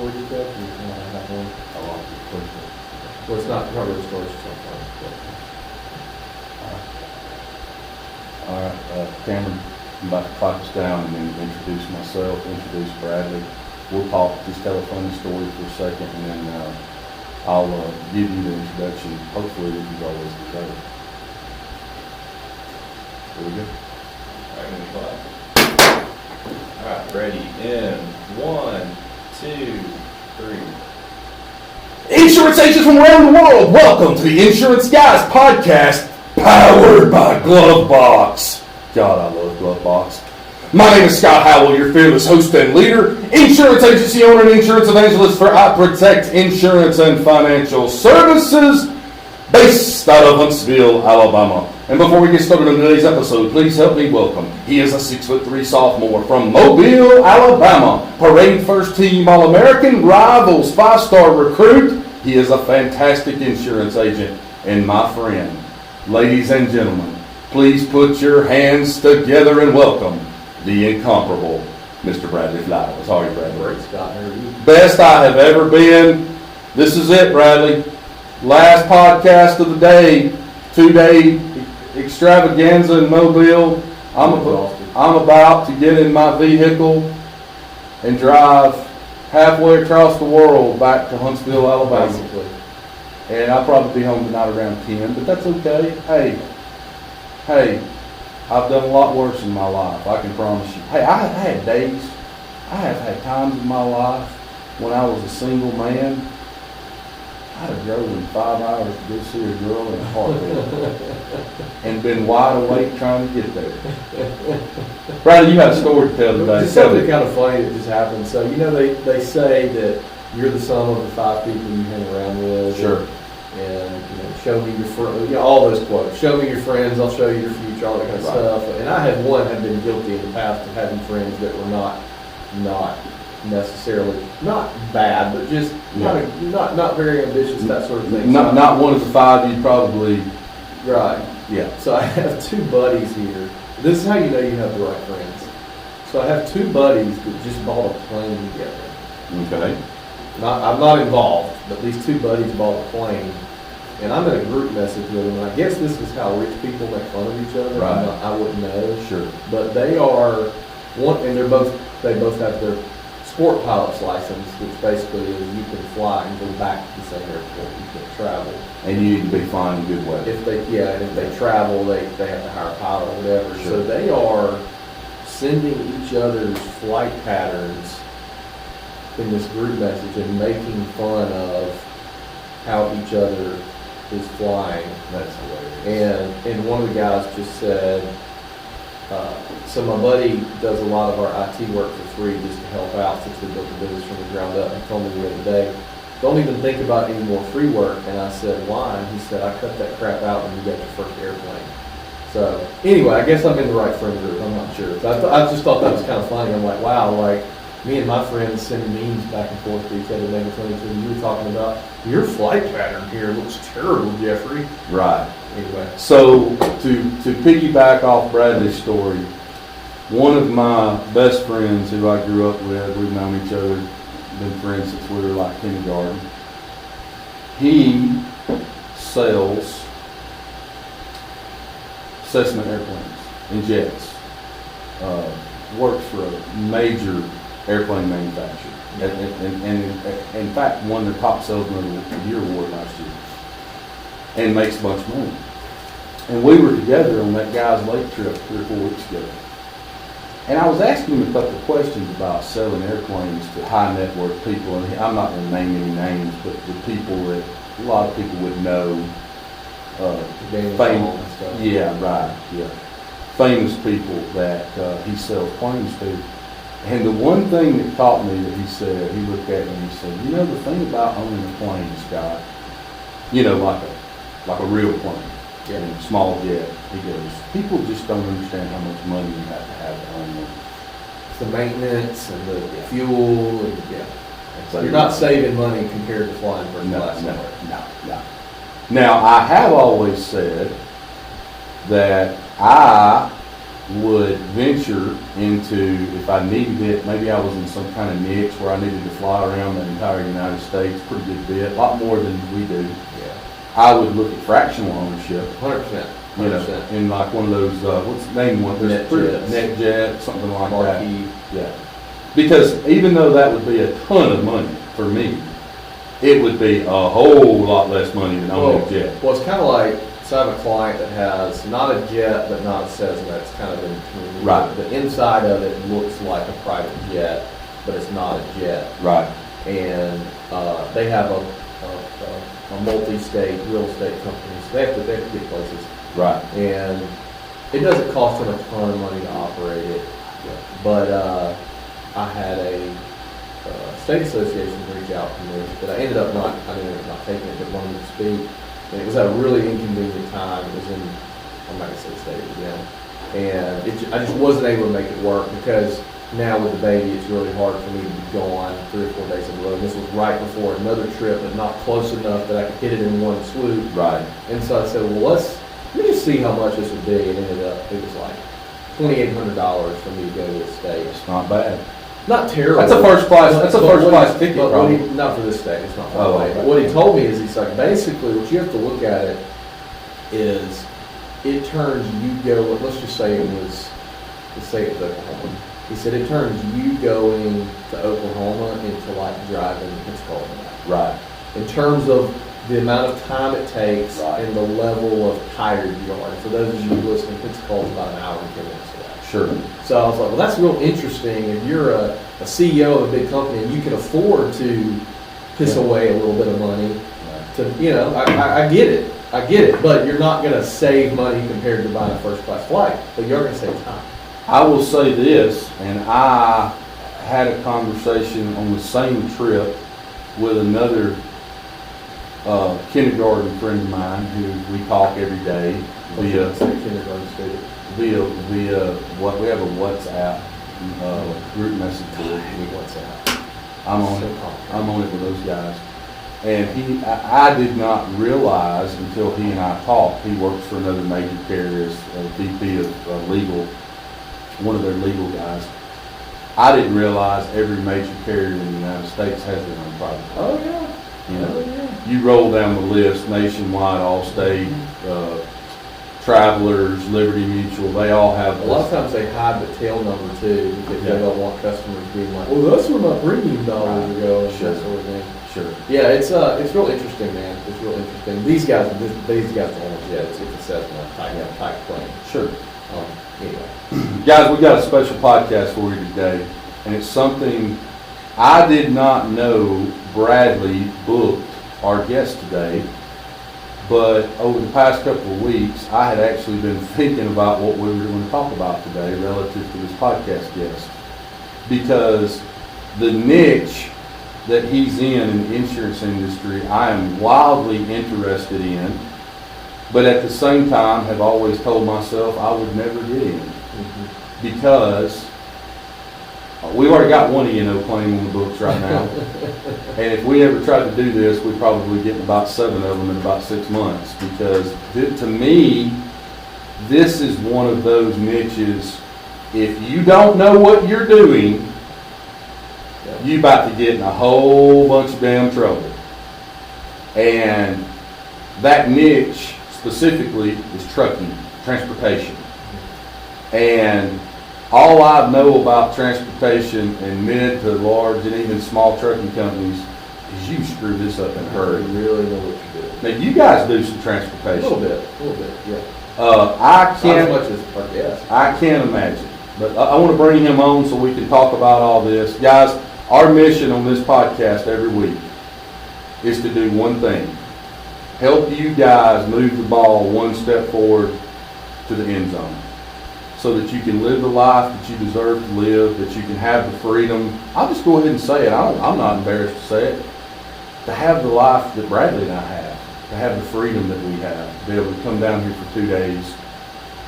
before you get there? Do you want to have one? How long is it? Well, it's not covered as storage, it's not All right, Cameron, I'm about to clock us down and then introduce myself, introduce Bradley. We'll talk this telephone story for a second, and then I'll give you the introduction, hopefully, that you've always deserved. Here we go. All right, ready, in 1, 2, 3. Insurance agents from around the world, welcome to the Insurance Guys podcast, powered by Glovebox. God, I love Glovebox. My name is Scott Howell, your fearless host and leader, insurance agency owner and insurance evangelist for I Protect Insurance and Financial Services, based out of Huntsville, Alabama. And before we get started on today's episode, please help me welcome. He is a 6'3" sophomore from Mobile, Alabama. Parade first team All-American, Rivals 5-star recruit. He is a fantastic insurance agent and my friend. Ladies and gentlemen, please put your hands together and welcome the incomparable Mr. Bradley Flowers. How are you, Bradley? Great, Scott. How are you? Best I have ever been. This is it, Bradley. Last podcast of the day. 2-day extravaganza in Mobile. I'm about to get in my vehicle and drive halfway across the world back to Huntsville, Alabama. Basically. And I'll probably be home tonight around 10, but that's okay. Hey, I've done a lot worse in my life, I can promise you. Hey, I have had days, I have had times in my life when I was a single man, I'd have driven 5 hours to go see a girl in a heartbeat and been wide awake trying to get there. Bradley, you had a story to tell today. Just something kind of funny that just happened. So, you know, they say that you're the sum of the 5 people you hang around with. Sure. And, you know, show me your friends, all those quotes. Show me your friends, I'll show you your future, all that kind of stuff. And I had been guilty in the past of having friends that were not necessarily, not bad, but just not very ambitious, that sort of thing. Not one of the 5 you'd probably... Right. Yeah. So I have 2 buddies here. This is how you know you have the right friends. So I have 2 buddies that just bought a plane together. Okay. I'm not involved, but these 2 buddies bought a plane. And I'm in a group message with them, and I guess this is how rich people make fun of each other. Right. I wouldn't know. Sure. But they are one, and they both have their sport pilot's license, which basically is you can fly and go back to the same airport. You can travel. And you need to be flying in good weather. If they travel, they have to hire a pilot or whatever. Sure. So they are sending each other's flight patterns in this group message and making fun of how each other is flying. That's hilarious. And one of the guys just said, so my buddy does a lot of our IT work for free just to help out since we built the business from the ground up. He told me the other day, don't even think about any more free work. And I said, why? And he said, I cut that crap out when you got your first airplane. So anyway, I guess I'm in the right friend group. I'm not sure. So I just thought that was kind of funny. I'm like, wow, like me and my friends sending memes back and forth to each other, making fun of each other. You were talking about your flight pattern here looks terrible, Jeffrey. Right. Anyway. So to piggyback off Bradley's story, one of my best friends who I grew up with, we've known each other, been friends since we were like kindergarten. He sells Cessna airplanes and jets. Works for a major airplane manufacturer. And in fact, won the top salesman of the year award last year. And makes a bunch of money. And we were together on that guy's lake trip 3 or 4 weeks ago. And I was asking him a couple of questions about selling airplanes to high net worth people. And I'm not going to name any names, but the people that a lot of people would know. Famous. Yeah, right. Yeah. Famous people that he sells planes to. And the one thing that caught me that he said, he looked at me and he said, you know, the thing about owning a plane, Scott, you know, like a real plane, a small jet, he goes, people just don't understand how much money you have to own one. It's the maintenance and the fuel, and so you're not saving money compared to flying first class. No. Now, I have always said that I would venture into, if I needed it, maybe I was in some kind of niche where I needed to fly around the entire United States, pretty good bit, a lot more than we do. Yeah. I would look at fractional ownership, 100%. you know, 100%. in like one of those, what's the name one? There's NetJets. NetJet, something like that. Marquee. Yeah. Because even though that would be a ton of money for me, it would be a whole lot less money than owning a jet. Well, it's kind of like, so I have a client that has not a jet, but not a Cessna. It's kind of in between. Right. The inside of it looks like a private jet, but it's not a jet. Right. And they have a multi-state real estate company, so they have to get places. Right. And it doesn't cost them a ton of money to operate it. But I had a state association reach out to me that I ended up not taking it, but wanted to speak. And it was at a really inconvenient time. It was in, I'm not gonna say the state again. And I just wasn't able to make it work because now with the baby, it's really hard for me to be gone 3 or 4 days in a row. And this was right before another trip, but not close enough that I could hit it in one swoop. Right. And so I said, well, let me just see how much this would be. And it ended up, it was like $2,800 for me to go to the state. It's not bad. Not terrible. That's a first class. That's a But first what class he- ticket, but what he- probably. Not for this state. It's not. Oh, But okay. what he told me is, he's like, basically, what you have to look at it is, it turns you go. Let's just say it was, let's say it was Oklahoma. He said it turns you going to Oklahoma into like driving Pensacola. Right. In terms of the amount of time it takes Right. and the level of tired you are. And for those of you listening, Pensacola is about an hour and 10 minutes away. Sure. So I was like, well, that's real interesting. If you're a CEO of a big company and you can afford to piss Yeah. away a little bit of money, to, you know, I get it. I get it. But you're not going to save money compared to buying a first class flight. But you're going to save time. I will say this, and I had a conversation on the same trip with another kindergarten friend of mine who we talk every day via Kindergarten student. via what we have a WhatsApp group message board. What's that? I'm on So it. complicated. I'm on it with those guys. And I did not realize until he and I talked, he works for another major carrier as a VP of legal, one of their legal guys. I didn't realize every major carrier in the United States has their own private car. Oh, yeah. You know, Oh, yeah. you roll down the list, Nationwide, Allstate, Travelers, Liberty Mutual, they all have A lot of this. times they hide the tail number too because Yeah. they don't want customers being like, well, that's where my premium dollars are going, Sure. that sort of thing. Sure. Yeah, it's real interesting, man. It's real interesting. These guys don't want jets. It's a Cessna type plane. Sure. Anyway. Guys, we got a special podcast for you today, and it's something I did not know Bradley booked our guest today, but over the past couple of weeks, I had actually been thinking about what we were going to talk about today relative to this podcast guest, because the niche that he's in the insurance industry, I am wildly interested in, but at the same time have always told myself I would never get in. Because we've already got one E&O claim on the books right now. And if we ever tried to do this, we'd probably get about 7 of them in about 6 months. Because to me, this is one of those niches, if you don't know what you're doing, you about to get in a whole bunch of damn trouble. And that niche specifically is trucking, transportation. And all I know about transportation and mid to large and even small trucking companies is you screw this up in a You hurry. really know what you're doing. Now you guys do some A transportation. little bit, yeah. I Not as can't. much as our guest. I can't imagine. But I want to bring him on so we can talk about all this. Guys, our mission on this podcast every week is to do one thing. Help you guys move the ball one step forward to the end zone. So that you can live the life that you deserve to live, that you can have the freedom. I'll just go ahead and say it. I'm not embarrassed to say it. To have the life that Bradley and I have. To have the freedom that we have. To be able to come down here for 2 days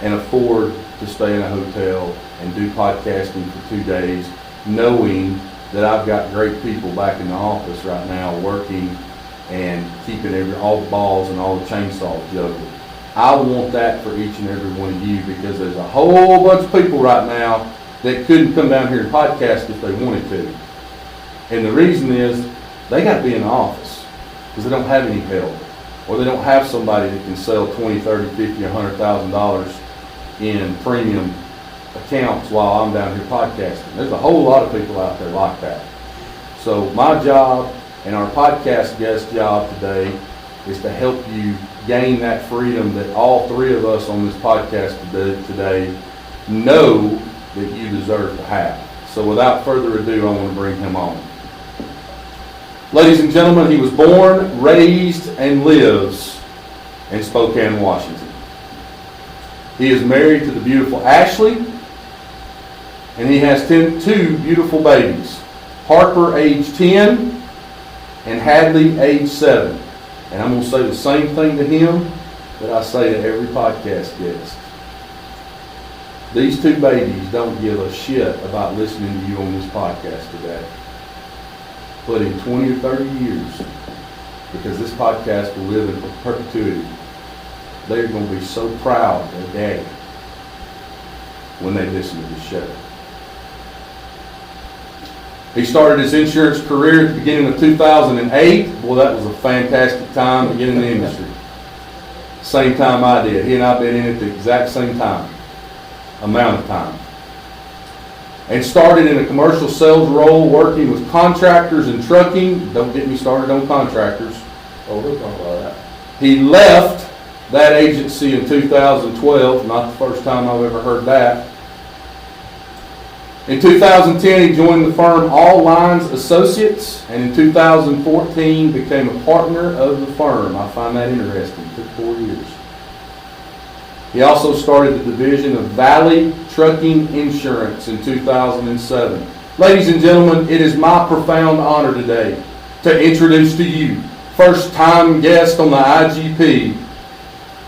and afford to stay in a hotel and do podcasting for 2 days, knowing that I've got great people back in the office right now working and keeping all the balls and all the chainsaws juggled. I want that for each and every one of you, because there's a whole bunch of people right now that couldn't come down here and podcast if they wanted to. And the reason is they got to be in the office because they don't have any help, or they don't have somebody that can sell $20, $30, $50, or $100,000 in premium accounts while I'm down here podcasting. There's a whole lot of people out there like that. So my job and our podcast guest job today is to help you gain that freedom that all three of us on this podcast today know that you deserve to have. So without further ado, I want to bring him on. Ladies and gentlemen, he was born, raised, and lives in Spokane, Washington. He is married to the beautiful Ashley, and he has two beautiful babies, Harper, age 10, and Hadley, age 7. And I'm going to say the same thing to him that I say to every podcast guest. These two babies don't give a shit about listening to you on this podcast today. But in 20 or 30 years, because this podcast will live in perpetuity, they're going to be so proud of their daddy when they listen to this show. He started his insurance career at the beginning of 2008. Boy, that was a fantastic time to get in the industry. Same time I did. He and I have been in it the exact same amount of time. And started in a commercial sales role working with contractors and trucking. Don't get me started on contractors. Oh, we'll talk about that. He left that agency in 2012. Not the first time I've ever heard that. In 2010, he joined the firm All Lines Associates, and in 2014 became a partner of the firm. I find that interesting. It took 4 years. He also started the division of Valley Trucking Insurance in 2007. Ladies and gentlemen, it is my profound honor today to introduce to you first-time guest on the IGP,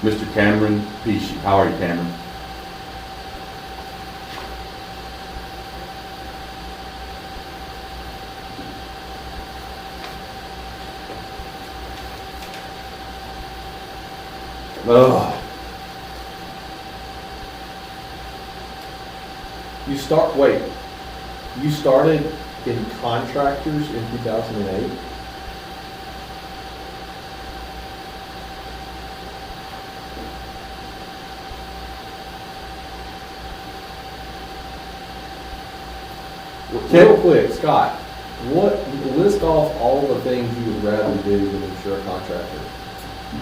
Mr. Cameron Pesce. How are you, Cameron? Oh. You started in contractors in 2008? Real quick, Scott, list off all the things you would rather do than insure a contractor.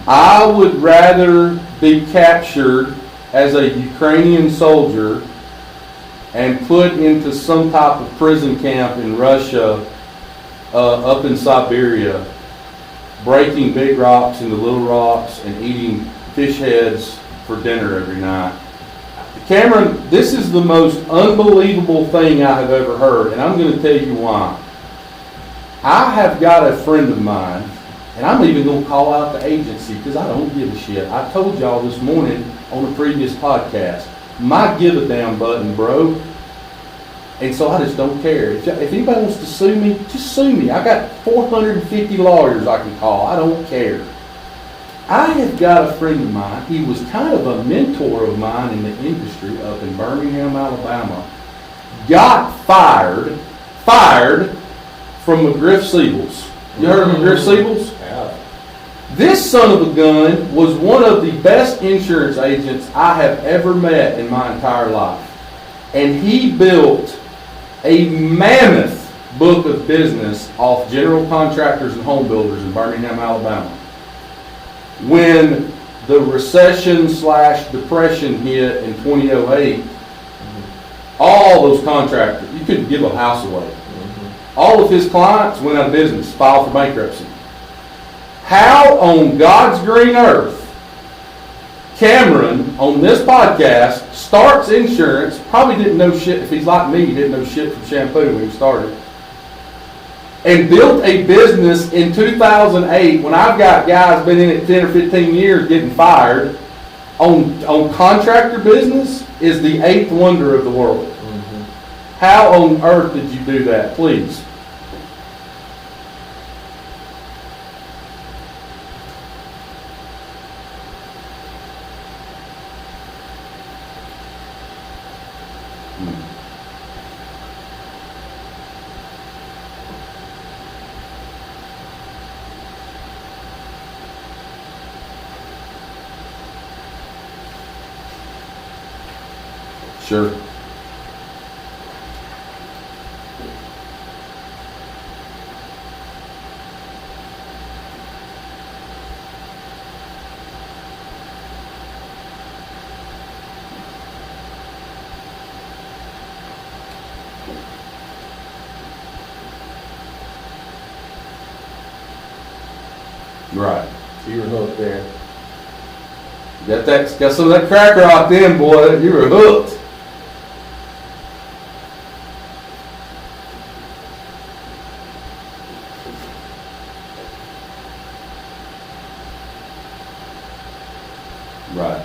I would rather be captured as a Ukrainian soldier and put into some type of prison camp in Russia, up in Siberia, breaking big rocks into little rocks and eating fish heads for dinner every night. Cameron, this is the most unbelievable thing I have ever heard, and I'm going to tell you why. I have got a friend of mine, and I'm even going to call out the agency because I don't give a shit. I told y'all this morning on a previous podcast, my give a damn button broke, and so I just don't care. If anybody wants to sue me, just sue me. I got 450 lawyers I can call. I don't care. I have got a friend of mine. He was kind of a mentor of mine in the industry up in Birmingham, Alabama. Got fired from McGriff Siebels. You heard of McGriff Siebels? Yeah. This son of a gun was one of the best insurance agents I have ever met in my entire life. And he built a mammoth book of business off general contractors and home builders in Birmingham, Alabama. When the recession/depression hit in 2008, all those contractors, you couldn't give a house away. All of his clients went out of business, filed for bankruptcy. How on God's green earth Cameron, on this podcast, starts insurance, probably didn't know shit, if he's like me, he didn't know shit from shampoo when he started, and built a business in 2008 when I've got guys been in it 10 or 15 years getting fired on contractor business is the eighth wonder of the world. Mm-hmm. How on earth did you do that, please? Mm. Sure. Right. So you were hooked there. Got some of that cracker out then, boy. You were hooked. Right.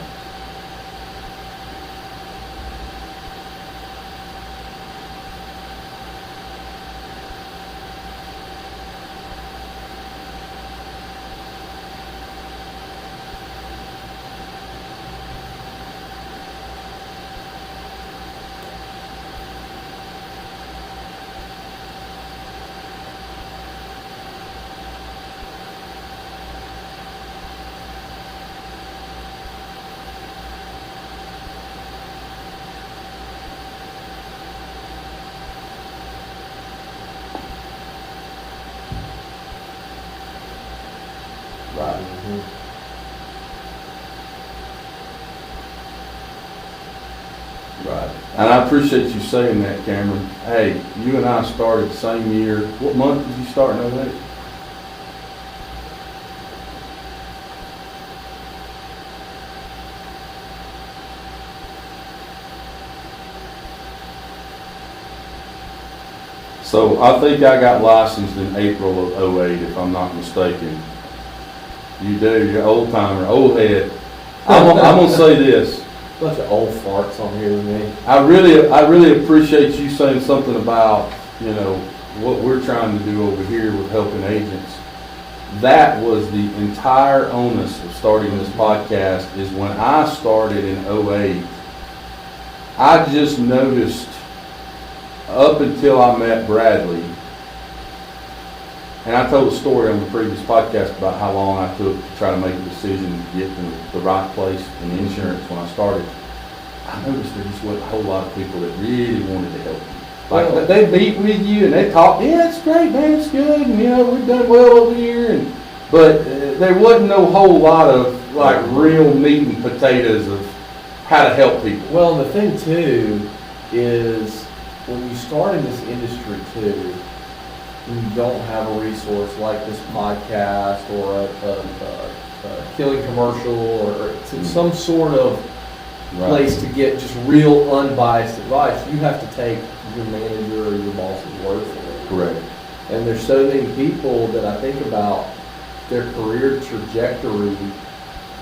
Right. Right. And I appreciate you saying that, Cameron. Hey, you and I started the same year. What month did you start in 08? So I think I got licensed in April of 08, if I'm not mistaken. You do, you're old timer, old head. I'm gonna say this. Bunch of old farts on here with me. I really appreciate you saying something about, what we're trying to do over here with helping agents. That was the entire onus of starting this podcast, is when I started in 08, I just noticed up until I met Bradley, and I told a story on the previous podcast about how long I took to try to make a decision to get to the right place in insurance when I started. I noticed there just wasn't a whole lot of people that really wanted to help you. Like, they meet with you and they talk, yeah, it's great, man, it's good, and we've done well over here, but there wasn't no whole lot of like real meat and potatoes of how to help people. Well, and the thing too is when you start in this industry too, and you don't have a resource like this podcast or a killing commercial or some sort of place to get just real unbiased advice, you have to take your manager or your boss's word for it. Correct. And there's so many people that I think about their career trajectory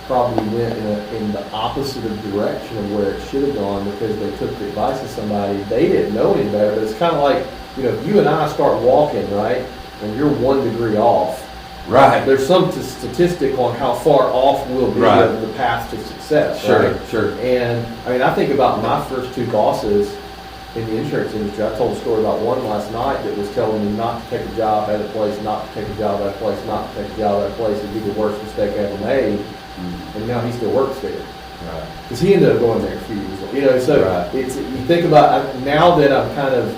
probably went in the opposite of direction of where it should have gone because they took the advice of somebody. They didn't know any better, but it's kind of like, if you and I start walking, right, and you're 1 degree off, right? There's some statistic on how far off we'll be of the path to success. Sure, right? sure. And I think about my first 2 bosses in the insurance industry. I told a story about one last night that was telling me not to take a job at a place, not to take a job at a place, not to take a job at a place. It'd be the worst mistake I ever made. Mm-hmm. And now he still works there. Right. Because he ended up going there a few years ago. It's, you think about, now that I'm kind of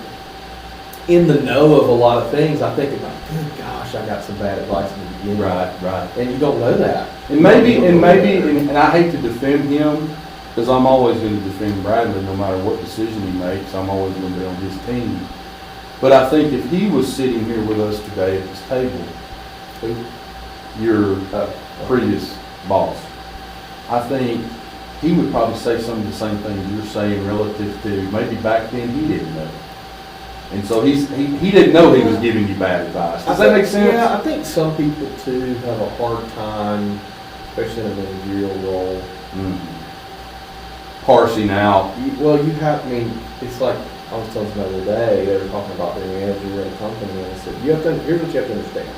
in the know of a lot of things, I think about, good gosh, I got some bad advice in the beginning. Right. And you don't know that. And maybe, and I hate to defend him, because I'm always going to defend Bradley no matter what decision he makes. I'm always going to be on his team. But I think if he was sitting here with us today at this table, your previous boss, I think he would probably say some of the same things you're saying relative to maybe back then he didn't know. And so he didn't know he was giving you bad advice. Does that make sense? Yeah, I think some people too have a hard time, especially in a managerial role, parsing out. It's like I was telling somebody the other day, they were talking about their manager in a company, and I said, here's what you have to understand.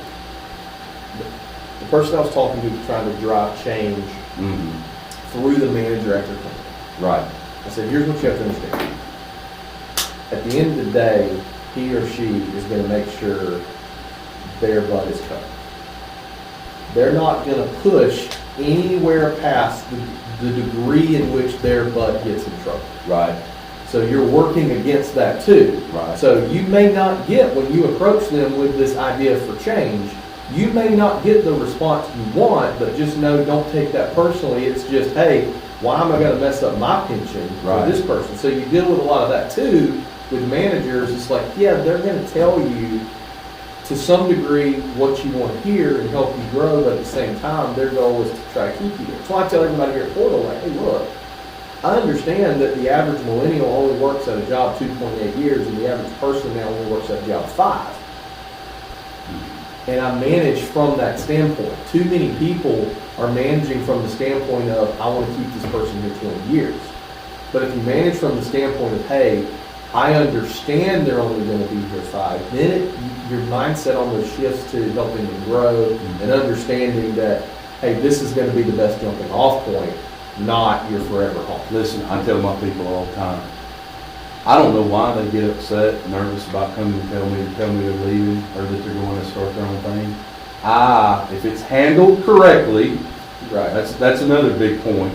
The person I was talking to was trying to drive change through the manager at their company. Right. I said, here's what you have to understand. at the end of the day, he or she is gonna make sure their butt is covered. They're not gonna push anywhere past the degree in which their butt gets in trouble. Right. So you're working against that too. Right. So you may not get, when you approach them with this idea for change, you may not get the response you want, but just know, don't take that personally. It's just, hey, why am I gonna mess up my pension Right. for this person? So you deal with a lot of that too with managers. It's like, yeah, they're gonna tell you to some degree what you want to hear and help you grow, but at the same time, their goal is to try to keep you there. That's why I tell everybody here at Portal, like, hey, look, I understand that the average millennial only works at a job 2.8 years, and the average person now only works at a job 5. And I manage from that standpoint. Too many people are managing from the standpoint of, I want to keep this person here 20 years. But if you manage from the standpoint of, hey, I understand they're only going to be here 5, then your mindset almost shifts to helping them grow and understanding that, hey, this is going to be the best jumping off point, not your forever home. Listen, I tell my people all the time, I don't know why they get upset, nervous about coming to tell me they're leaving or that they're going to start their own thing. If it's handled correctly, Right. that's another big point.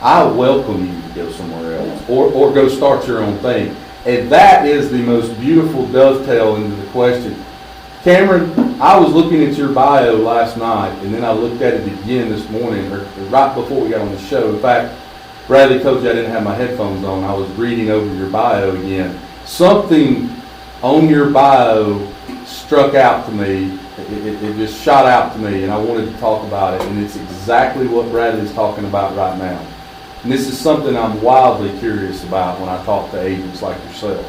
I welcome you to go somewhere else or go start your own thing. And that is the most beautiful dovetail into the question. Cameron, I was looking at your bio last night, and then I looked at it again this morning, or right before we got on the show. In fact, Bradley told you I didn't have my headphones on. I was reading over your bio again. Something on your bio struck out to me. It just shot out to me, and I wanted to talk about it. And it's exactly what Bradley's talking about right now. And this is something I'm wildly curious about when I talk to agents like yourself,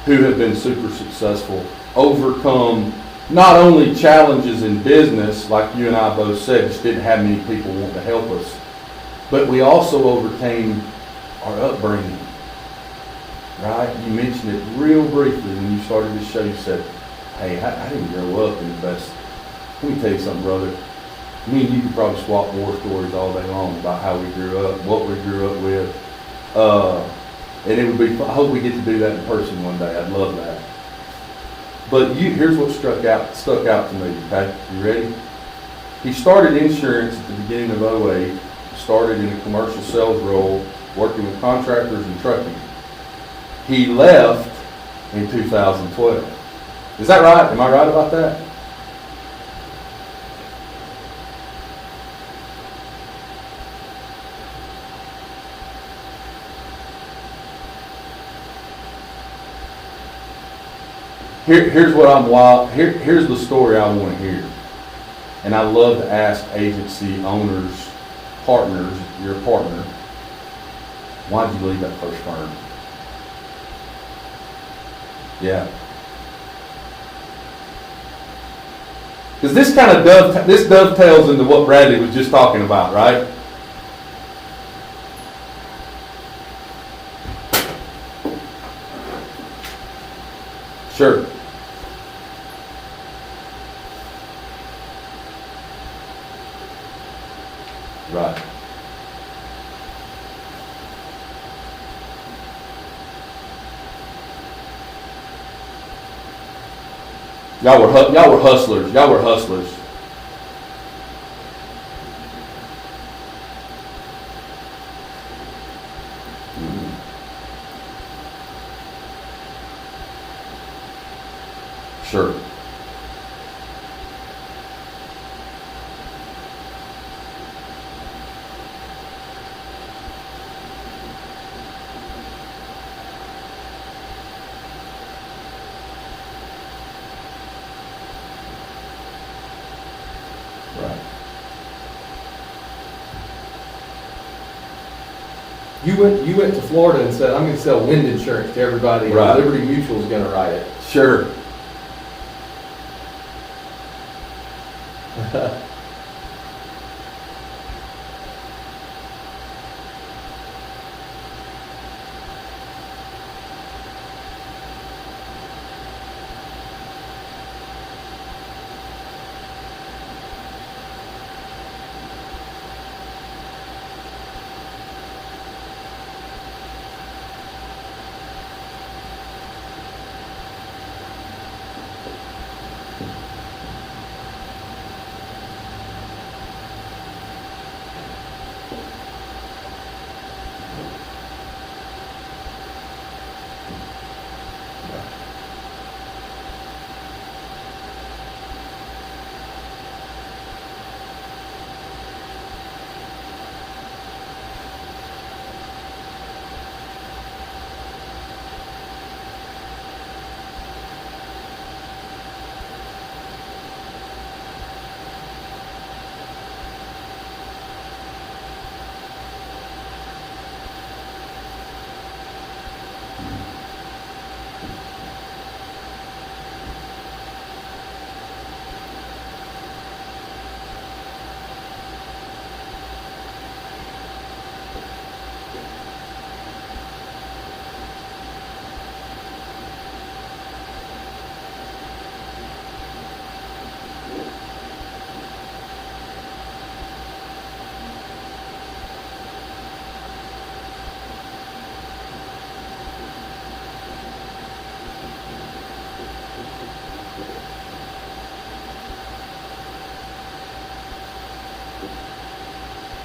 who have been super successful, overcome not only challenges in business, like you and I both said, just didn't have many people want to help us, but we also overcame our upbringing, right? You mentioned it real briefly when you started this show. You said, hey, I didn't grow up in the best. Let me tell you something, brother. Me and you could probably swap war stories all day long about how we grew up, what we grew up with. And it would be, I hope we get to do that in person one day. I'd love that. But here's what stuck out to me, okay? You ready? He started insurance at the beginning of 2008, started in a commercial sales role, working with contractors and trucking. He left in 2012. Is that right? Am I right about that? Here's what I'm wild. Here's the story I want to hear. And I love to ask agency owners, partners, your partner, why'd you leave that first firm? Yeah. Because this kind of dovetails into what Bradley was just talking about, right? Sure. Right. Y'all were hustlers. Y'all were hustlers. Sure. Right. You went to Florida and said, I'm going to sell wind insurance to everybody, and Right. Liberty Mutual is going to write it. Sure.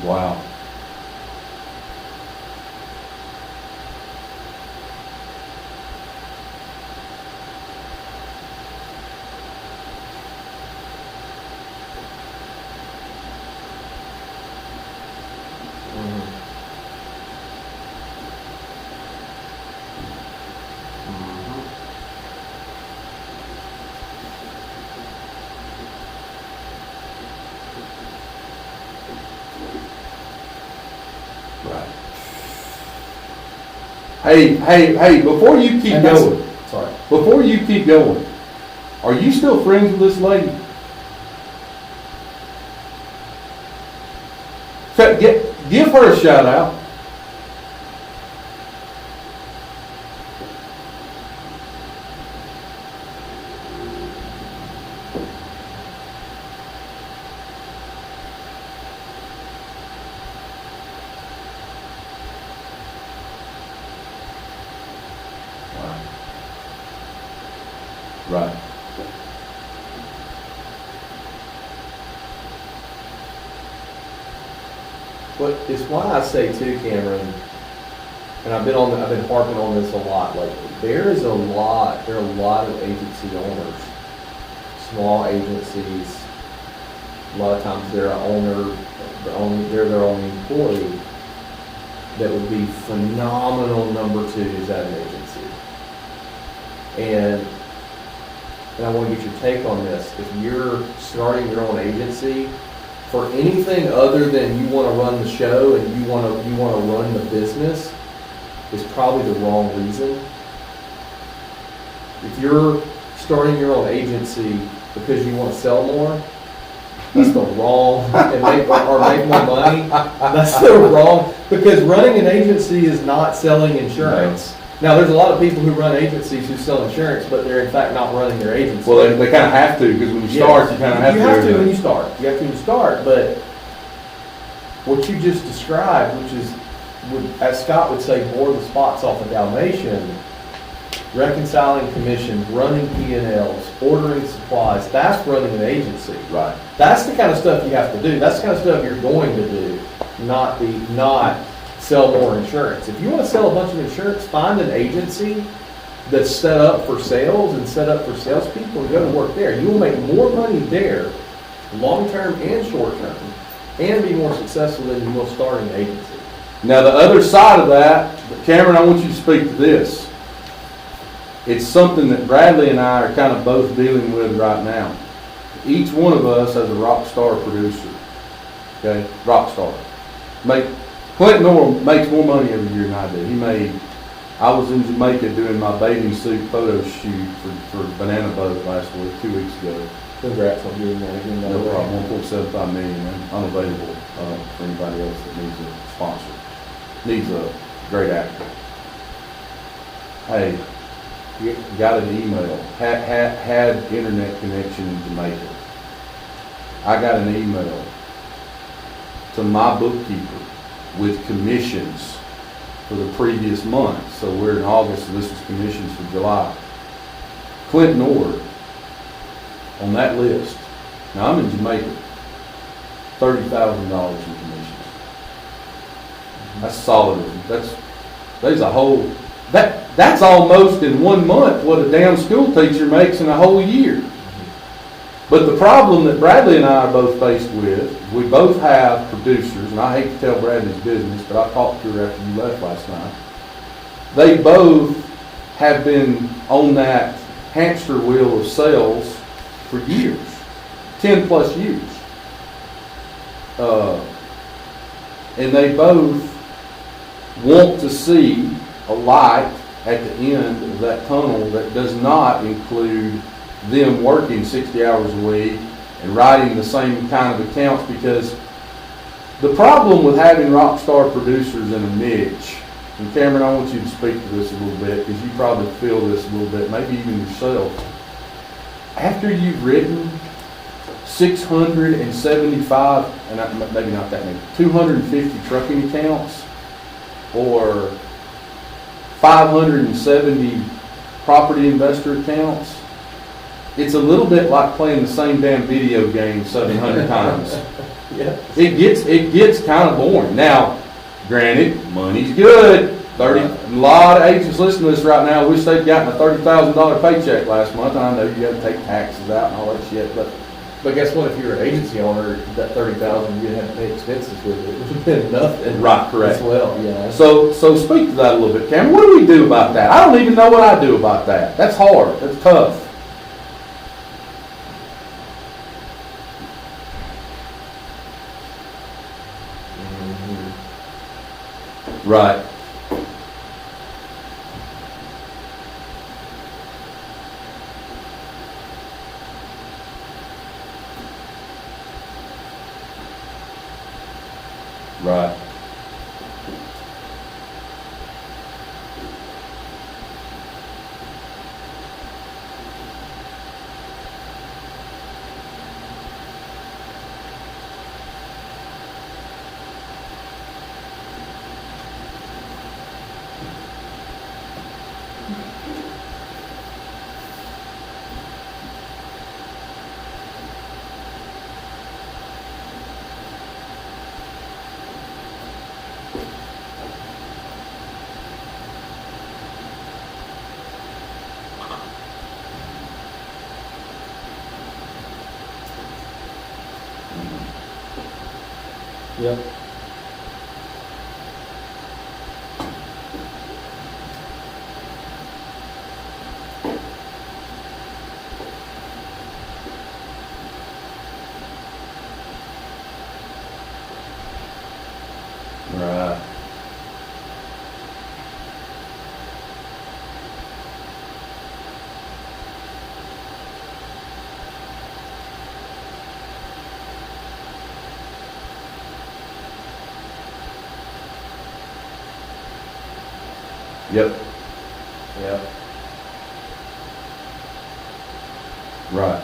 Wow. Right. Hey, before you keep And that's- going, Sorry. before you keep going, are you still friends with this lady? Give her a shout out. Right. But it's why I say too, Cameron, and I've been harping on this a lot lately. There are a lot of agency owners, small agencies. A lot of times they're an owner, they're their own employee. That would be phenomenal number twos at an agency. And I want to get your take on this. If you're starting your own agency, for anything other than you want to run the show and you want to run the business, is probably the wrong reason. If you're starting your own agency because you want to sell more, that's the wrong, and make more money. That's the wrong, because running an agency is not selling insurance. Now, there's a lot of people who run agencies who sell insurance, but they're in fact not running their agency. Well, they kind of have to, because when you start, you kind of have to. You have to when you start. You have to when you start, but what you just described, which is, as Scott would say, bore the spots off a Dalmatian, reconciling commissions, running P&Ls, ordering supplies, that's running an agency. Right. That's the kind of stuff you have to do. That's the kind of stuff you're going to do, not sell more insurance. If you want to sell a bunch of insurance, find an agency that's set up for sales and set up for salespeople and go to work there. You will make more money there, long-term and short-term, and be more successful than you will starting an agency. Now, the other side of that, Cameron, I want you to speak to this. It's something that Bradley and I are kind of both dealing with right now. Each one of us has a rock star producer. Okay? Rock star. Clinton Orr makes more money every year than I do. I was in Jamaica doing my bathing suit photo shoot for Banana Boat last week, 2 weeks ago. Congrats on doing that again. No problem, 1.75 million, and unavailable for anybody else that needs a sponsor. Needs a great actor. Hey, got an email, had internet connection in Jamaica. I got an email to my bookkeeper with commissions for the previous month. So we're in August, so this was commissions for July. Clinton Orr on that list. Now I'm in Jamaica. $30,000 in commissions. That's solid. That's almost in 1 month what a damn school teacher makes in a whole year. But the problem that Bradley and I are both faced with, we both have producers, and I hate to tell Bradley's business, but I talked to her after you left last night. They both have been on that hamster wheel of sales for years, 10 plus years. And they both want to see a light at the end of that tunnel that does not include them working 60 hours a week and writing the same kind of accounts, because the problem with having rock star producers in a niche, and Cameron, I want you to speak to this a little bit because you probably feel this a little bit, maybe even yourself. After you've written 675, and maybe not that many, 250 trucking accounts, or 570 property investor accounts, it's a little bit like playing the same damn video game 700 times. Yeah. It gets kind of boring. Now, granted, money's good. A lot of agents listening to this right now wish they'd gotten a $30,000 paycheck last month. I know you got to take taxes out and all that shit, but guess what? If you were an agency owner, that 30,000 you'd have to pay expenses with it. It would have been nothing. right, correct. As well, yeah. So speak to that a little bit, Cam. What do we do about that? I don't even know what I do about that. That's hard. That's tough. Right. Right. Yep. Right. Yep. Yep. Right.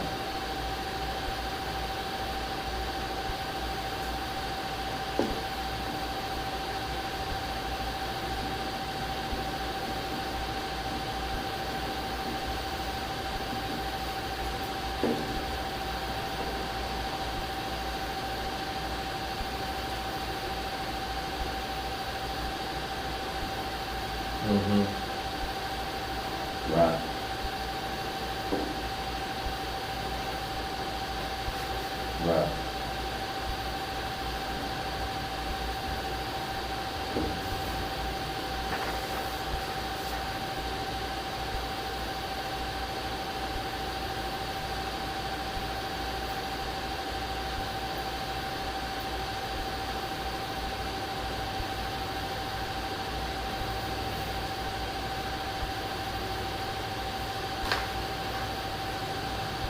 Mm-hmm. Right. Right.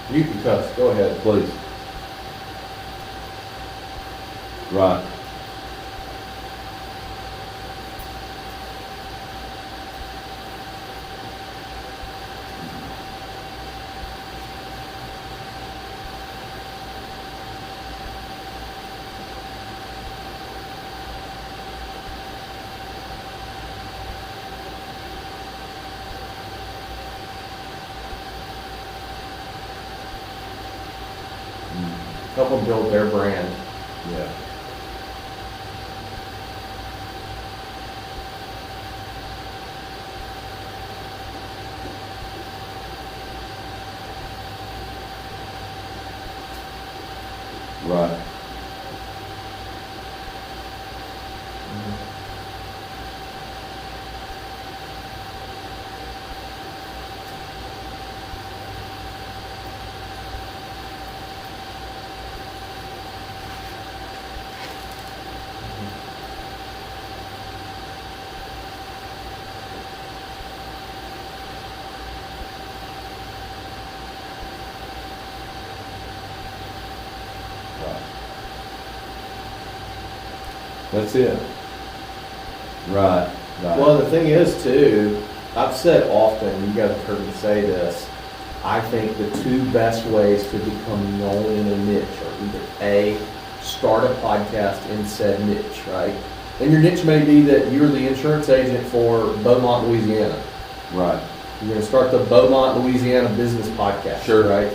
You can cuss. Go ahead. Please. Right. Help them build their brand. Yeah. Right. Right. That's it. Right. Right. Well, the thing is too, I've said often, you guys have heard me say this, I think the two best ways to become known in a niche are either A, start a podcast in said niche, right? And your niche may be that you're the insurance agent for Beaumont, Louisiana. Right. You're going to start the Beaumont, Louisiana Business Podcast, Sure. right?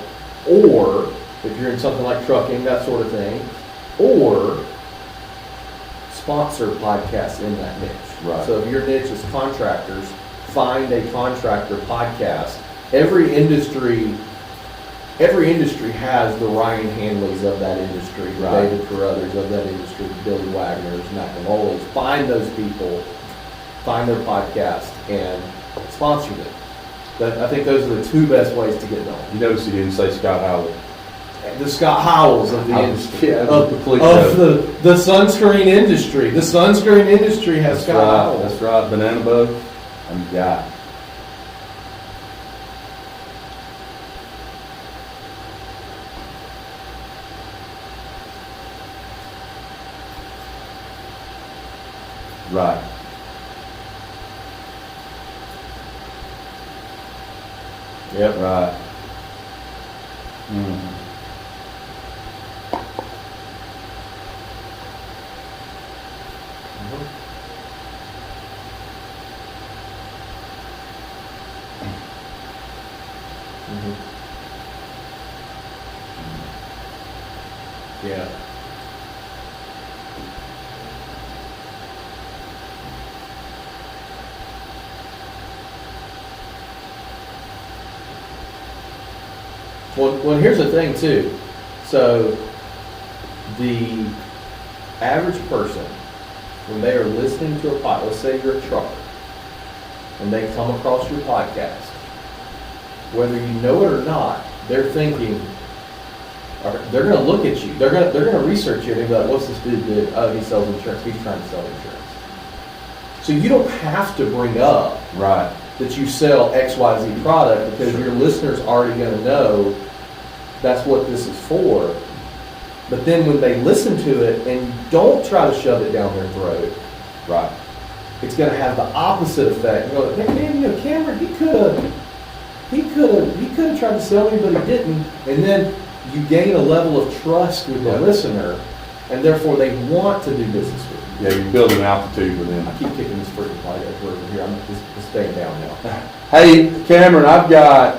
Or if you're in something like trucking, that sort of thing, or sponsor podcasts in that niche. Right. So if your niche is contractors, find a contractor podcast. Every industry has the Ryan Hanleys of that industry, the Right. David Carruthers of that industry, the Billy Wagners, McNamara's. Find those people, find their podcast, and sponsor them. I think those are the two best ways to get known. You notice he didn't say Scott Howell. The Scott Howells of the I was- industry, yeah, of, that was a complete of joke. the sunscreen industry. The sunscreen industry has That's Scott right. Howells. That's right. Banana Bug. I'm the guy. Right. Yep. Right. Mhm. Mhm. Yeah. Well, here's the thing too. So, the average person, when they are listening to a podcast, let's say you're a trucker, and they come across your podcast, whether you know it or not, they're thinking, or they're going to look at you. They're going to research you and be like, "What's this dude do? Oh, he sells insurance. He's trying to sell insurance." So you don't have to bring up Right. that you sell XYZ product because your listeners already going to know that's what this is for. But then when they listen to it and you don't try to shove it down their throat, Right. it's going to have the opposite effect. You're like, man, you know, Cameron, he could have tried to sell me, but he didn't. And then you gain a level of trust with the Yeah. listener, and therefore they want to do business with you. Yeah, you build an altitude with them. I keep kicking this freaking podcast over here. I'm just staying down now. Hey, Cameron, I've got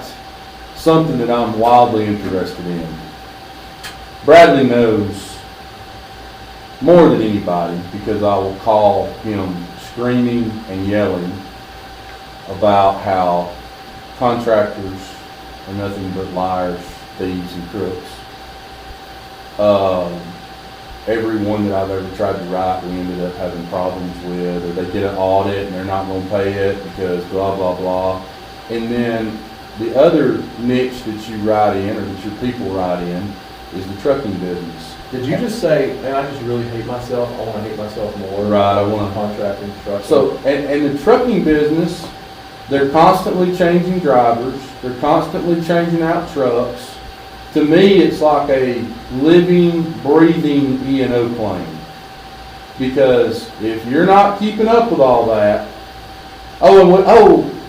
something that I'm wildly interested in. Bradley knows more than anybody because I will call him screaming and yelling about how contractors are nothing but liars, thieves, and crooks. Everyone that I've ever tried to write, we ended up having problems with, or they get an audit and they're not going to pay it because blah, blah, blah. And then the other niche that you write in, or that your people write in, is the trucking business. Did you just say, man, I just really hate myself. I want to hate myself more. Right, I wanna- contracting, trucking. So, and the trucking business, they're constantly changing drivers, they're constantly changing out trucks. To me, it's like a living, breathing E&O claim. Because if you're not keeping up with all that,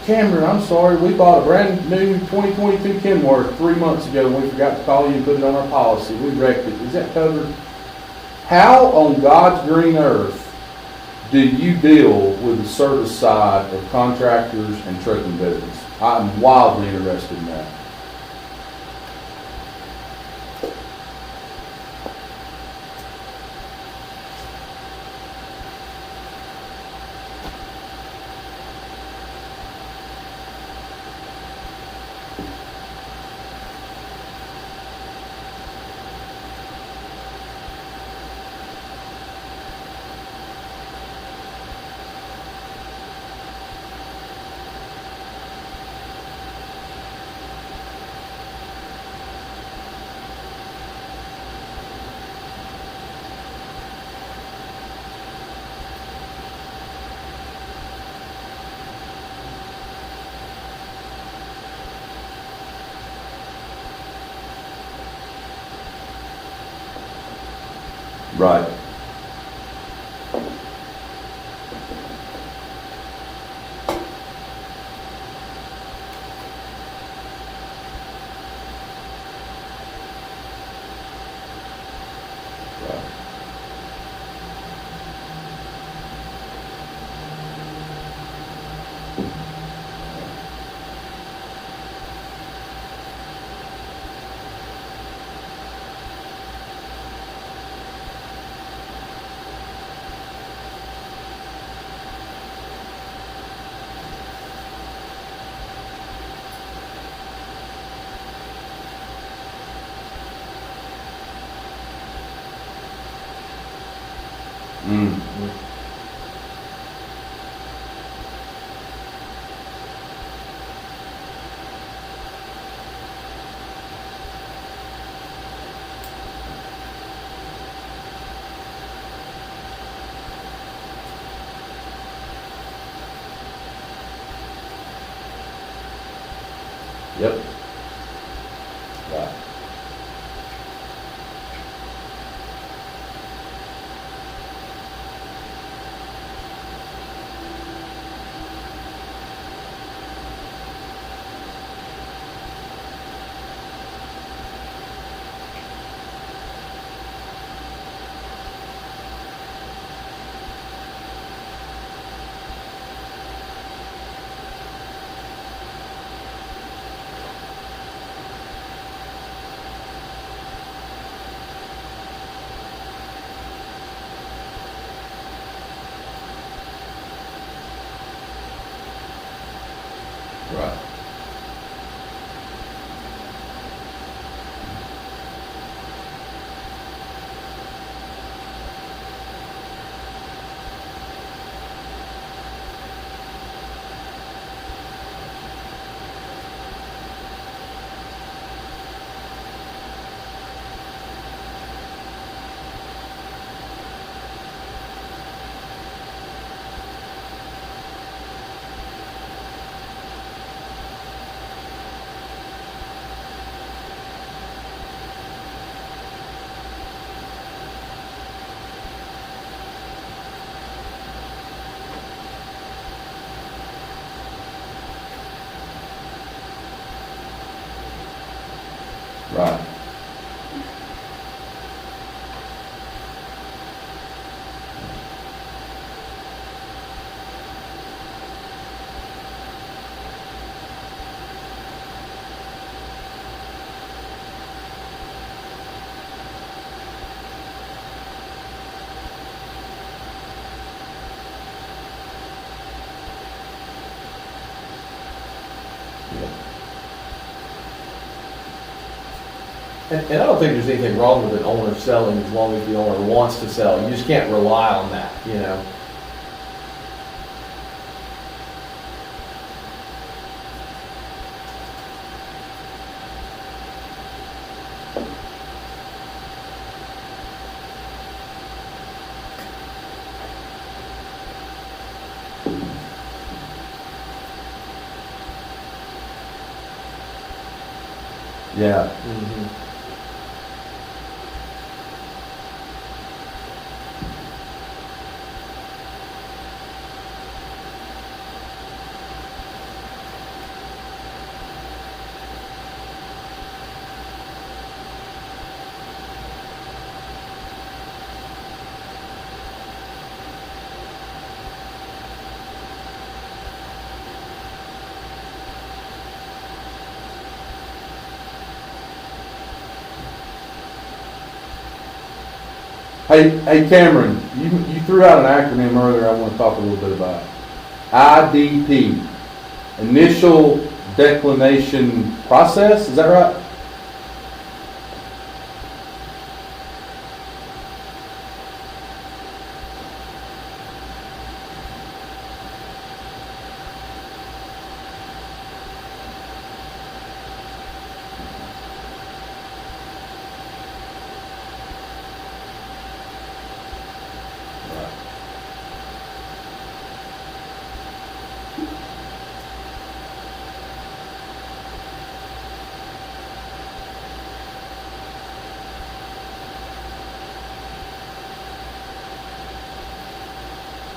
Cameron, I'm sorry, we bought a brand new 2022 Kenworth 3 months ago and we forgot to call you and put it on our policy. We wrecked it. Is that covered? How on God's green earth do you deal with the service side of contractors and trucking business? I'm wildly interested in that. Right. Right. Mm. Yep. Right. Right. Right. And I don't think there's anything wrong with an owner selling as long as the owner wants to sell. You just can't rely on that, you know? Yeah. Hey Cameron, you threw out an acronym earlier I want to talk a little bit about. IDP, Initial Declination Process, is that right?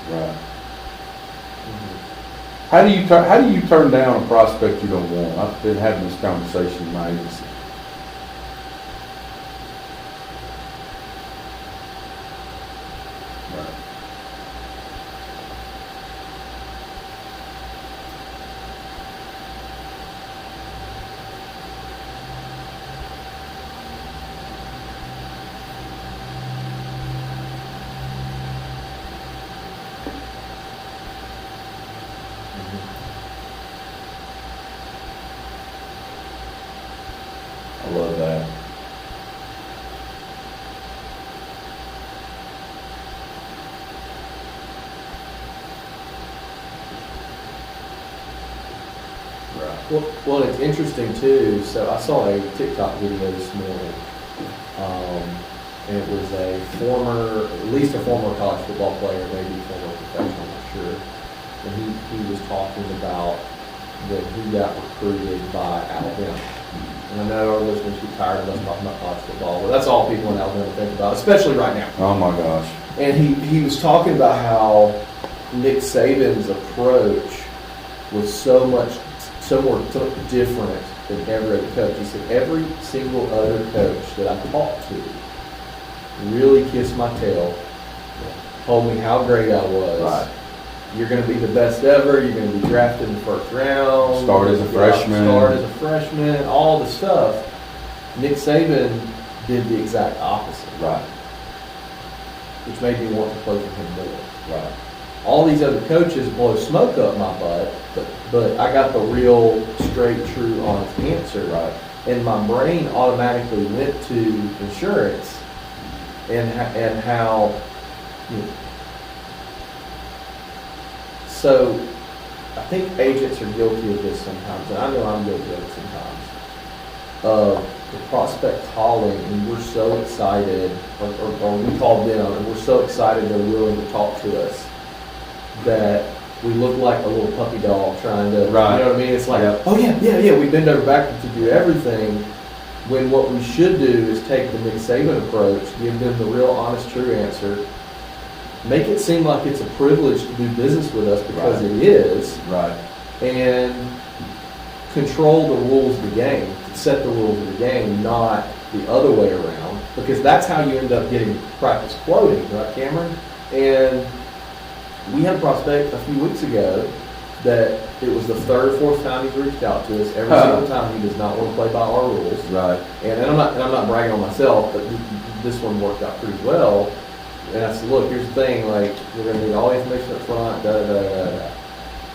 Right. How do you turn down a prospect you don't want? I've been having this conversation in my agency. Right. I love that. Well, it's interesting too. So I saw a TikTok video this morning, and it was at least a former college football player, maybe former professional, I'm not sure. And he was talking about that he got recruited by Alabama. And I know our listeners get tired of us talking about college football, but that's all people in Alabama think about, especially right now. Oh my gosh. And he was talking about how Nick Saban's approach was so much different than every other coach. He said every single other coach that I talked to really kissed my tail, told me how great I was. Right. You're going to be the best ever. You're going to be drafted in the first round. Start as a freshman. All the stuff. Nick Saban did the exact opposite. Right. Which made me want to play for him more. Right. All these other coaches blow smoke up my butt, but I got the real, straight, true, honest answer. Right. And my brain automatically went to insurance and how, you know. So I think agents are guilty of this sometimes, and I know I'm guilty of it sometimes. The prospect calling, and we're so excited, or we call them, and we're so excited they're willing to talk to us, that we look like a little puppy dog trying to, Right. you know what I mean? It's like, Yep. oh yeah, we bend over backwards to do everything, when what we should do is take the Nick Saban approach, give them the real, honest, true answer, make it seem like it's a privilege to do business with us because Right. it is, Right. and control the rules of the game, set the rules of the game, not the other way around, because that's how you end up getting practice quoting, right, Cameron? And we had a prospect a few weeks ago that it was the third or fourth time he's reached out to us. Every single time he does not want to play by our rules. Right. And I'm not bragging on myself, but this one worked out pretty well. And I said, look, here's the thing, like, we're going to need all the information up front, da-da-da-da-da.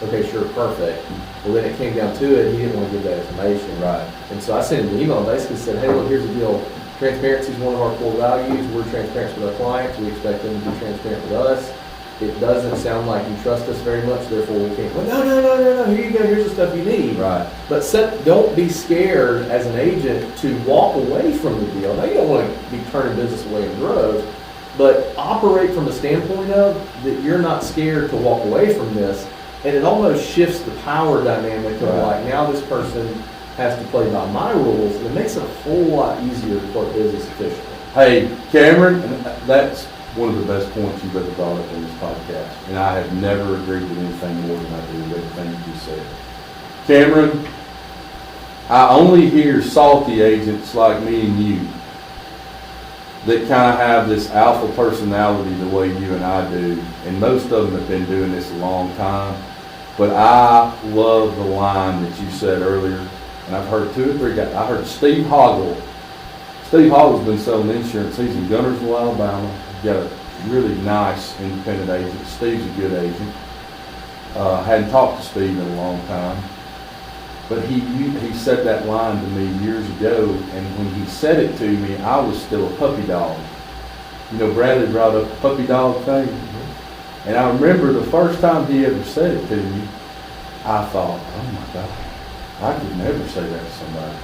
Okay, sure, perfect. Well, then it came down to it, he didn't want to give that information. Right. And so I sent him an email and basically said, hey, look, here's the deal. Transparency is one of our core values. We're transparent with our clients. We expect them to be transparent with us. It doesn't sound like you trust us very much, therefore we can't. Well, no, here you go, here's the stuff you need. Right. But don't be scared as an agent to walk away from the deal. Now, you don't want to be turning business away in droves, but operate from the standpoint of that you're not scared to walk away from this, and it almost shifts the power dynamic of Right. like, now this person has to play by my rules, and it makes it a whole lot easier to work business efficiently. Hey, Cameron, and that's one of the best points you've ever brought up in this podcast, and I have never agreed with anything more than I do with everything you just said. Cameron, I only hear salty agents like me and you that kind of have this alpha personality the way you and I do, and most of them have been doing this a long time, but I love the line that you said earlier, and I've heard 2 or 3 guys. I heard Steve Hoggle. Steve Hoggle's been selling insurance. He's in Gunnersville, Alabama. He's got a really nice independent agent. Steve's a good agent. Hadn't talked to Steve in a long time. But he said that line to me years ago, and when he said it to me, I was still a puppy dog. You know, Bradley brought up the puppy dog thing. Mm-hmm. And I remember the first time he ever said it to me, I thought, oh my God, I could never say that to somebody.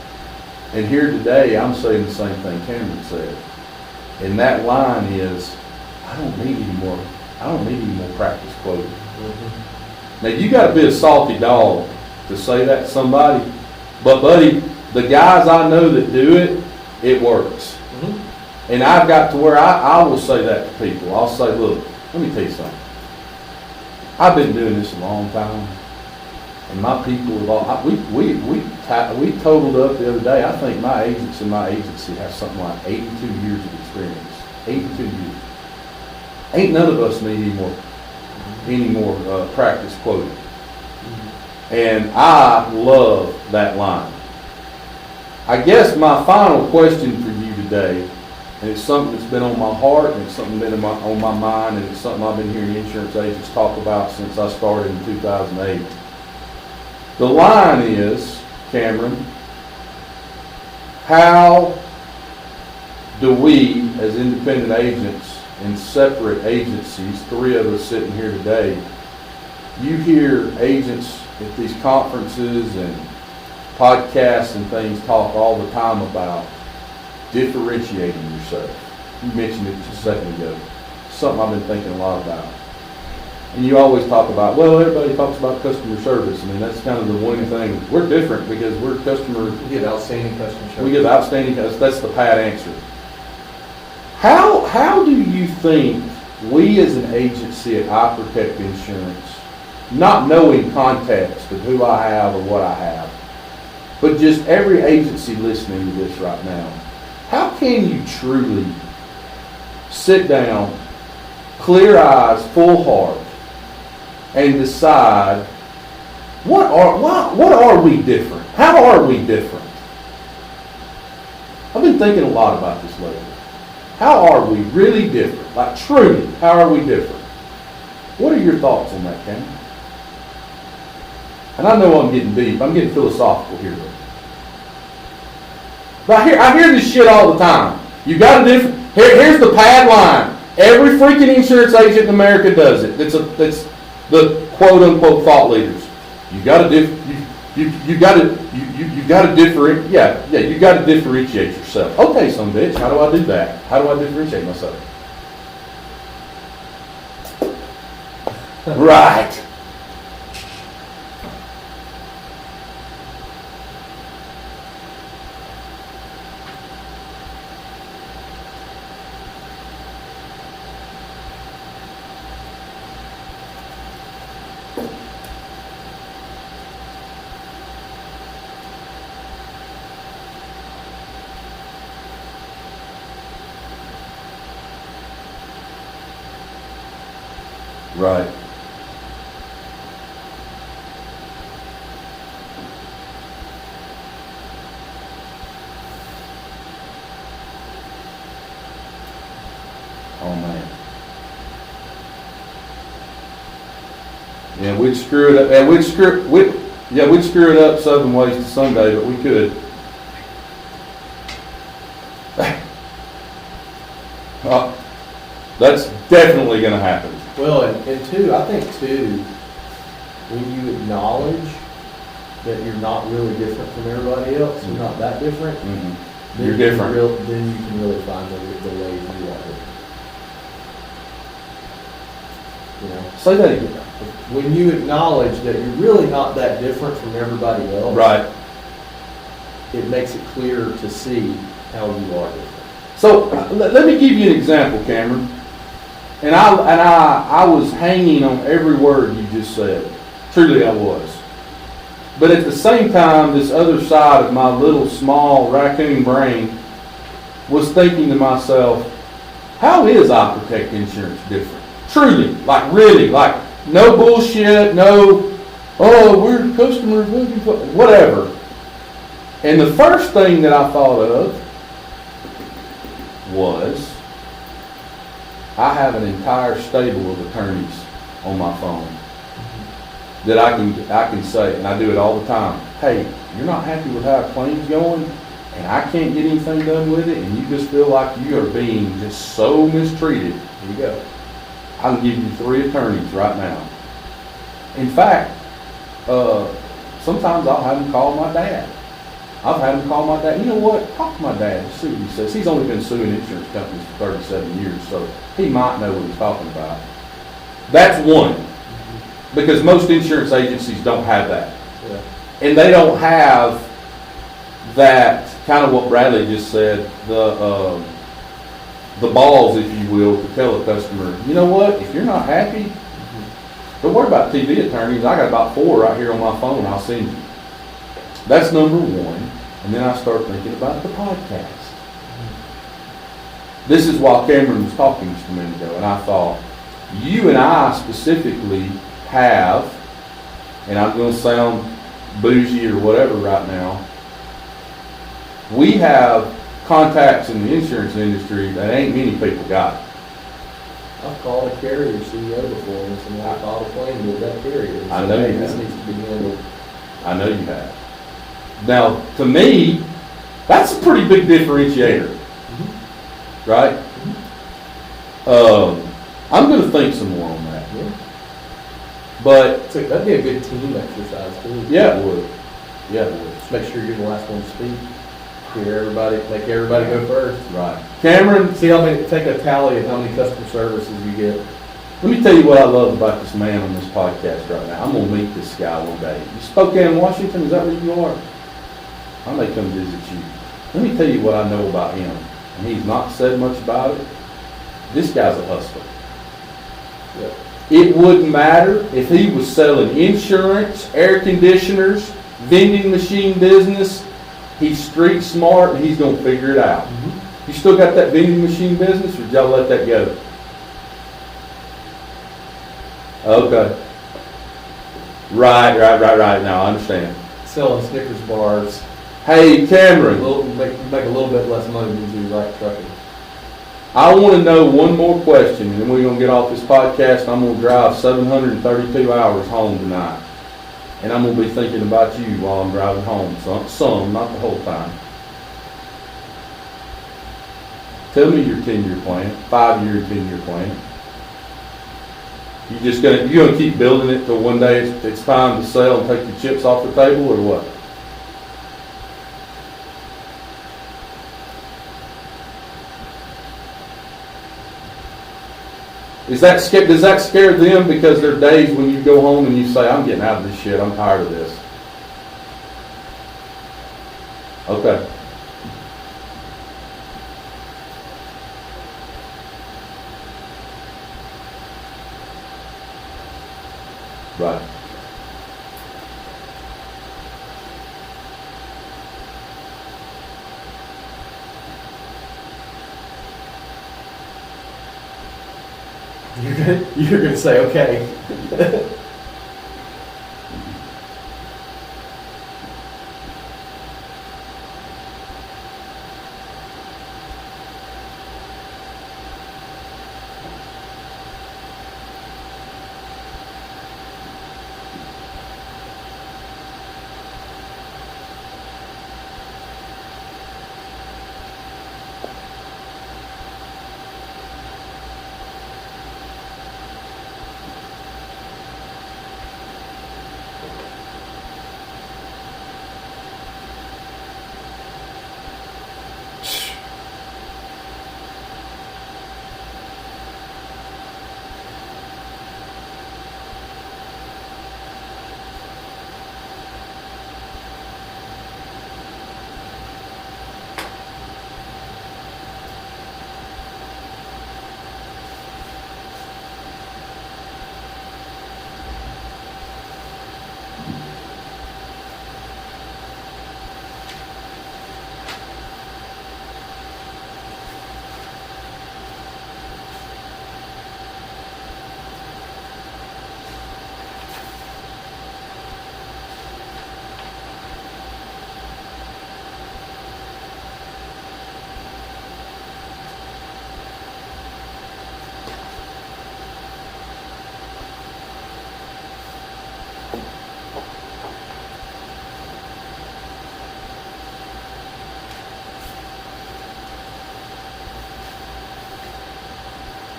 And here today, I'm saying the same thing Cameron said. And that line is, I don't need any more practice quoting. Mm-hmm. Now, you got to be a salty dog to say that to somebody. But, buddy, the guys I know that do it, it works. Mm-hmm. And I've got to where I will say that to people. I'll say, look, let me tell you something. I've been doing this a long time. And my people have all, we totaled up the other day. I think my agents in my agency have something like 82 years of experience. 82 years. Ain't none of us need any more practice quoting. And I love that line. I guess my final question for you today, and it's something that's been on my heart, and it's something that's been on my mind, and it's something I've been hearing insurance agents talk about since I started in 2008. The line is, Cameron, how do we, as independent agents in separate agencies, 3 of us sitting here today, you hear agents at these conferences and podcasts and things talk all the time about differentiating yourself. You mentioned it just a second ago. Something I've been thinking a lot about. And you always talk about, well, everybody talks about customer service. I mean, that's kind of the one thing. We're different because we're customer. We get outstanding customer service. We give outstanding, that's the pat answer. How do you think we as an agency at I Protect Insurance, not knowing context of who I have or what I have, but just every agency listening to this right now, how can you truly sit down, clear eyes, full heart, and decide what are we different? How are we different? I've been thinking a lot about this lately. How are we really different? Like truly, how are we different? What are your thoughts on that, Cameron? And I know I'm getting deep. I'm getting philosophical here. But I hear this shit all the time. You got a different. Here's the pad line. Every freaking insurance agent in America does it. That's the quote unquote thought leaders. You got to differentiate yourself. Okay, son of a bitch, how do I do that? How do I differentiate myself? Right. Right. Oh man. Yeah, we'd screw it up. Yeah, we'd screw it up 7 ways to Sunday, but we could. That's definitely going to happen. Well, and two, I think too, when you acknowledge that you're not really different from everybody else, you're not that different, Mm-hmm. then You're different. Then you can really find the ways you are different. You know, Say that again. when you acknowledge that you're really not that different from everybody else, Right. it makes it clearer to see how you are different. So let me give you an example, Cameron. And I was hanging on every word you just said. Truly, I was. But at the same time, this other side of my little small raccoon brain was thinking to myself, how is I Protect Insurance different? Truly, like really, like no bullshit, no, oh, we're customers looking for, whatever. And the first thing that I thought of was, I have an entire stable of attorneys on my phone that I can say, and I do it all the time, hey, you're not happy with how a claim's going, and I can't get anything done with it, and you just feel like you are being just so mistreated, Here you go. I can give you 3 attorneys right now. In fact, sometimes I'll have them call my dad. I've had him call my dad. You know what? Talk to my dad and see what he says. He's only been suing insurance companies for 37 years, so he might know what he's talking about. That's one. Because most insurance agencies don't have that. Yeah. And they don't have that, kind of what Bradley just said, the balls, if you will, to tell a customer, you know what, if you're not happy, don't worry about TV attorneys. I got about 4 right here on my phone I'll send you. That's number 1. And then I start thinking about the podcast. This is while Cameron was talking just a minute ago, and I thought, you and I specifically have, and I'm going to sound bougie or whatever right now, we have contacts in the insurance industry that ain't many people got. I've called a carrier CEO before, and somebody filed a claim with that carrier. And I said, know hey, you this have. needs to be handled. I know you have. Now, to me, that's a pretty big differentiator, right? I'm going to think some more on that. Yeah. But That'd be a good team exercise too. yeah, it would. Yeah, it would. Just make sure you're the last one to speak. Hear everybody, make everybody go first. Right. Cameron, See how many, take a tally of how many customer services you get. let me tell you what I love about this man on this podcast right now. I'm gonna meet this guy one day. You Spokane, Washington, is that where you are? I may come visit you. Let me tell you what I know about him. And he's not said much about it. This guy's a hustler. Yep. It wouldn't matter if he was selling insurance, air conditioners, vending machine business. He's street smart and he's gonna figure it out. You still got that vending machine business, or did y'all let that go? Okay. Right. Now I understand. Selling Snickers bars, Hey, a Cameron, little, make a little bit less money than you do like trucking. I want to know one more question, and then we're gonna get off this podcast. I'm gonna drive 732 hours home tonight, and I'm gonna be thinking about you while I'm driving home. Some, not the whole time. Tell me your 10-year plan, 5-year, 10-year plan. You gonna keep building it till one day it's time to sell and take the chips off the table, or what? Does that scare them, because there are days when you go home and you say, I'm getting out of this shit, I'm tired of this? Okay. Right. You're gonna say, okay.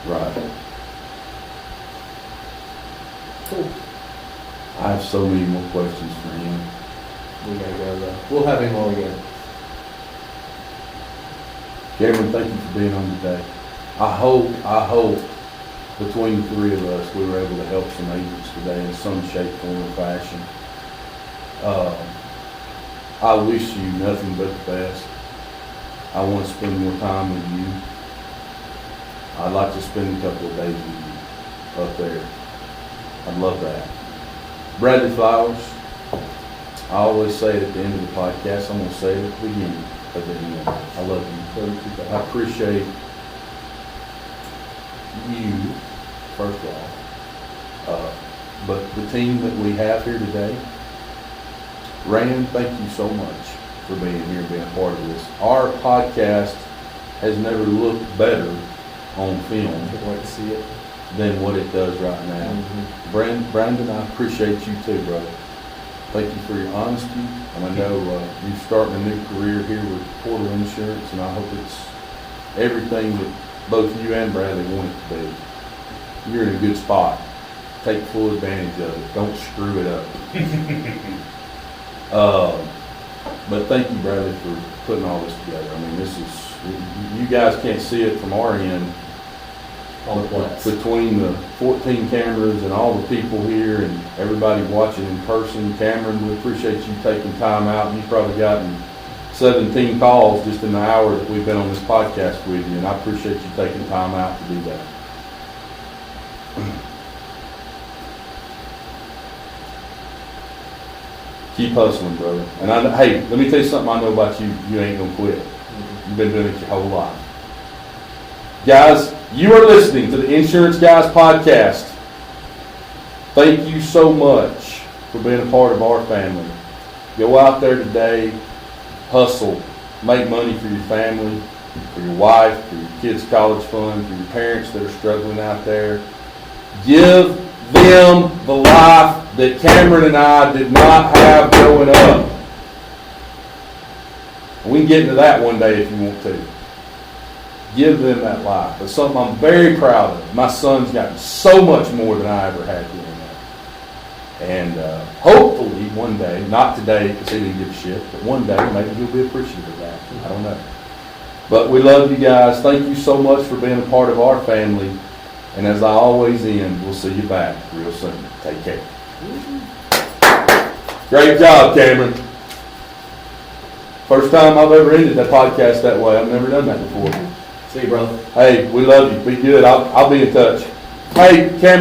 Right. Cool. I have so many more questions for him. We gotta go though. We'll have him on again. Cameron, thank you for being on today. I hope between the three of us, we were able to help some agents today in some shape, form, or fashion. I wish you nothing but the best. I want to spend more time with you. I'd like to spend a couple of days with you up there. I'd love that. Bradley Flowers, I always say it at the end of the podcast, I'm going to say it at the beginning of the end. I love you. I appreciate you, first of all. But the team that we have here today, Rand, thank you so much for being here and being a part of this. Our podcast has never looked better on film Can't wait to see it. than what it does right now. Brandon, I appreciate you too, brother. Thank you for your honesty, and I know you're starting a new career here with Portal Insurance, and I hope it's everything that both you and Bradley want it to be. You're in a good spot. Take full advantage of it. Don't screw it up. But thank you, Bradley, for putting all this together. I mean, this is, you guys can't see it from our end. Between the 14 cameras and all the people here and everybody watching in person, Cameron, we appreciate you taking time out. You've probably gotten 17 calls just in the hour that we've been on this podcast with you, and I appreciate you taking time out to do that. Keep hustling, brother. And hey, let me tell you something I know about you. You ain't gonna quit. You've been doing it your whole life. Guys, you are listening to the Insurance Guys podcast. Thank you so much for being a part of our family. Go out there today, hustle, make money for your family, for your wife, for your kids' college fund, for your parents that are struggling out there. Give them the life that Cameron and I did not have growing up. We can get into that one day if you want to. Give them that life. It's something I'm very proud of. My son's gotten so much more than I ever had growing up. And hopefully one day, not today because he didn't give a shit, but one day maybe he'll be appreciative of that. I don't know. But we love you guys. Thank you so much for being a part of our family. And as I always end, we'll see you back real soon. Take care. Great job, Cameron. First time I've ever ended that podcast that way. I've never done that before. See you, brother. Hey, we love you. Be good. I'll be in touch. Hey, Cameron.